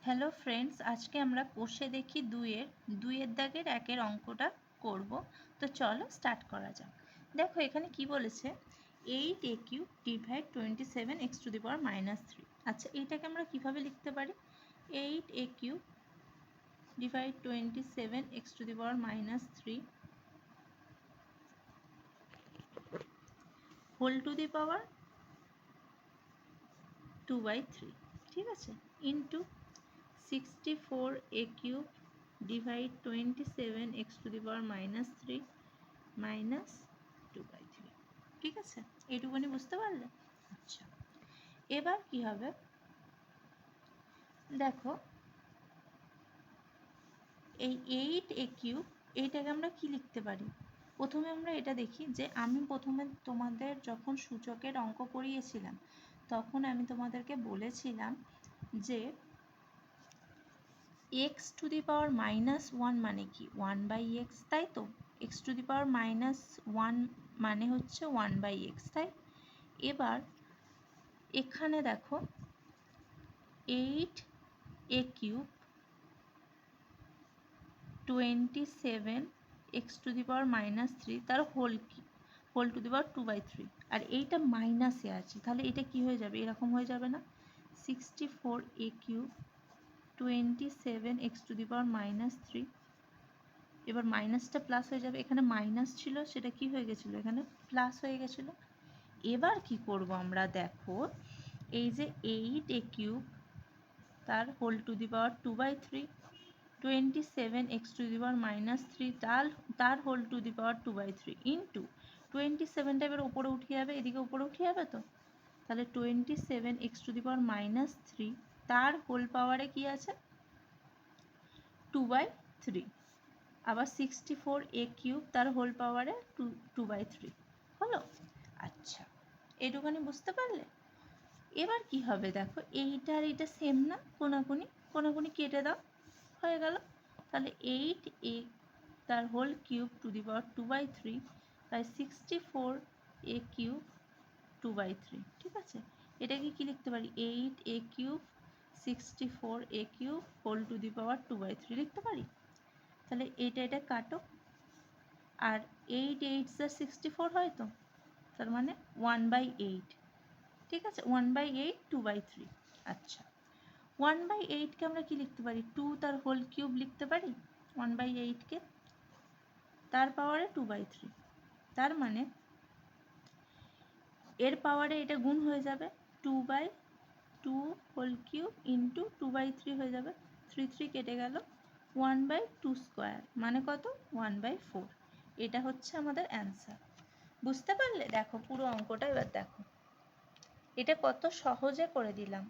Hello friends, আজকে আমরা কোষে দেখি দুইয়ের দাগের একের অঙ্কটা করব। তো চলো স্টার্ট করা যাক। দেখো এখানে কি বলেছে, 8a³ ডিভাইড 27x⁻³ আচ্ছা, এইটাকে আমরা কিভাবে লিখতে পারি? 8a³ divide 27x⁻³ whole to the power 2/3, ঠিক আছে, into 64a³ divide 27x⁻³ minus 2/3, ঠিক আছে, এইটুকুনি বুঝতে পারলে? আচ্ছা, এবার কি হবে দেখো, এই 8a³ এইটাকে আমরা কি লিখতে পারি? প্রথমে আমরা এটা দেখি যে আমি প্রথমে তোমাদের যখন সূচকের অঙ্ক করিয়েছিলাম তখন আমি তোমাদেরকে বলেছিলাম যে x⁻−1 মানে কি 1/x, তাই তো? x⁻−1 মানে হচ্ছে 1/x, তাই? এবার এখানে দেখো 8a³ 27x⁻³ তার হোল টু দি পাওয়ার 2/3, আর এইটা মাইনাসে আছে, তাহলে এটা কি হয়ে যাবে? এরকম হয়ে যাবে না? 64a³ 27x⁻³ এবার মাইনাসটা প্লাস হয়ে যাবে, এখানে মাইনাস ছিল সেটা কি হয়ে গেছিলো, এখানে প্লাস হয়ে গেছিলো। এবার কি করব আমরা, দেখো এই যে 8a³ তার whole to the power 2/3, 27x⁻³ তার whole to the power 2/3 into 27টা এবার ওপরে উঠে যাবে, এদিকে ওপরে উঠে যাবে তো, তাহলে 27x⁻³ তার হোল পাওয়ারে কি আছে 2/3, আবার 64a³ তার হোল পাওয়ারে 2/3 হলো। আচ্ছা, এইটুখানি বুঝতে পারলে? এবার কি হবে দেখো, এইটা আর এইটা সেম না, কোনাকুনি কেটে দাও, হয়ে গেল। তাহলে 8a তার whole cube two the power 2/3, তাই 64a³ 2/3, ঠিক আছে। এটাকে কি লিখতে পারি? 8a³ 64a³ whole to the power 2/3 লিখতে পারি। তাহলে এটা কাটো, আর 8 8 64 হয় তো, তার মানে 1/8, ঠিক আছে, 1/8 2/3। আচ্ছা, 1/8কে আমরা কি লিখতে পারি? 2 তার হোল কিউব লিখতে পারি 1/8কে, তার পাওয়ারে 2/3, তার মানে এর পাওয়ারে এটা গুণ হয়ে যাবে 2/2 হোল কিউব ইন্টু 2/3 হয়ে যাবে, 3 কেটে গেল, 1/2², মানে কত? 1/4। এটা হচ্ছে আমাদের অ্যান্সার। বুঝতে পারলে? দেখো পুরো অঙ্কটা এবার দেখো, এটা কত সহজে করে দিলাম।